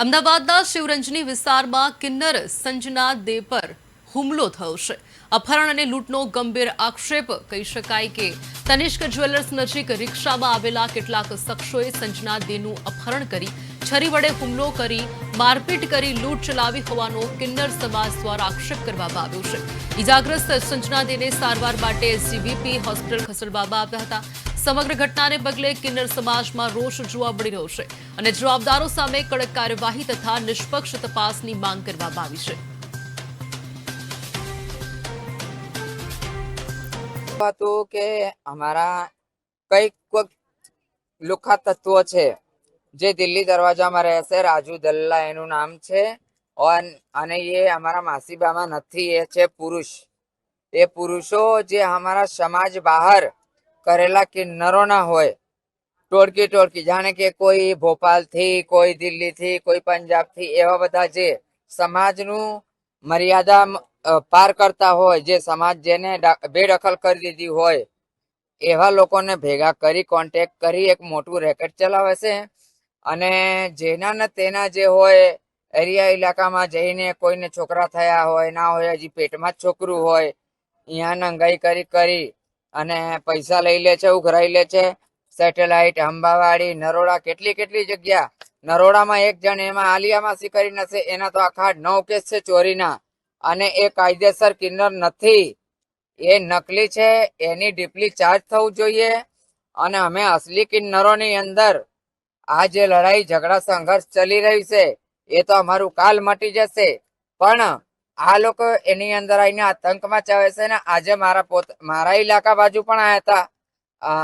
અમદાવાદના શિવરંજની વિસ્તારમાં કિન્નર સંજના દે પર હુમલો થયો છે. અપહરણ અને લૂંટનો ગંભીર આક્ષેપ કહી શકાય કે તનિષ્ક જ્વેલર્સ નજીક રિક્ષામાં આવેલા કેટલાક શખ્સોએ સંજના દેનું અપહરણ કરી છરી વડે હુમલો કરી મારપીટ કરી લૂંટ ચલાવી હોવાનો કિન્નર સમાજ દ્વારા આક્ષેપ કરવામાં આવ્યો છે. ઇજાગ્રસ્ત સંજના દેને સારવાર માટે એસજીવીપી હોસ્પિટલ ખસેડવામાં આવ્યા હતા. સમગ્ર ઘટનાને પગલે કિન્નર સમાજમાં રોષ જોવા મળી રહ્યો છે અને જવાબદારો સામે કડક કાર્યવાહી તથા નિષ્પક્ષ તપાસની માંગ કરવામાં આવી છે. હતું કે અમારા કઈક લુખ્ખા તત્વો છે જે દિલ્હી દરવાજામાં રહે છે. રાજુ દલ્લા એનું નામ છે અને એ અમારા માસીબામાં નથી, એ છે પુરુષ. એ પુરુષો જે અમારા સમાજ બહાર કરેલા કિન્નરોના હોય, ટોળકી જાણે કે કોઈ ભોપાલથી, કોઈ દિલ્હીથી, કોઈ પંજાબથી, એવા બધા જે સમાજનું મર્યાદા પાર કરતા હોય, જે સમાજ જેને બેદખલ કરી દીધી હોય, એવા લોકોને ભેગા કરી કોન્ટેક્ટ કરી એક મોટું રેકેટ ચલાવે છે. અને જેના ને તેના જે હોય એરિયા ઇલાકામાં જઈને કોઈને છોકરા થયા હોય, ના હોય, હજી પેટમાં જ છોકરું હોય, અહીંયા નંગાઈ કરી અને પૈસા લઈ લે છે, ઉઘરાઈ લે છે. સેટેલાઇટ, અંબાવાડી, નરોડા, કેટલી જગ્યા. નરોડામાં એક જણ એમાં આલિયા માસી કરીને છે, એના તો આખા 9 કેસ છે ચોરીના. અને એ કાયદેસર કિન્નર નથી, એ નકલી છે. એની ડીપલી ચાર્જ થવું જોઈએ. અને અમે અસલી કિન્નરોની અંદર આ જે લડાઈ ઝઘડા સંઘર્ષ ચલી રહી છે, એ તો અમારું કાલ મટી જશે. પણ આ લોકો એની અંદર આવીને આતંક મચાવે છે ને. આજે મારા ઇલાકા બાજુ પણ આવ્યા હતા,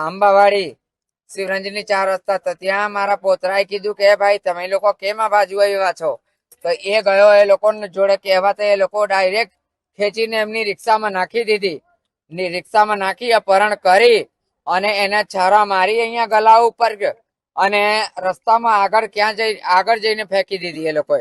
અંબાવાડી શિવરંજની 4 રસ્તા. તો ત્યાં મારા પોતરાએ કીધું કે ભાઈ તમે લોકો કેમ આ બાજુ આવ્યા છો? તો એ ગયો એ લોકો જોડે કહેવા, તો એ લોકો ડાયરેક્ટ ખેંચીને એમની રિક્ષામાં નાખી દીધી. રિક્ષામાં નાખી અપહરણ કરી અને એને છારા મારી અહીંયા ગલા ઉપર અને રસ્તામાં આગળ જઈને ફેંકી દીધી એ લોકોએ.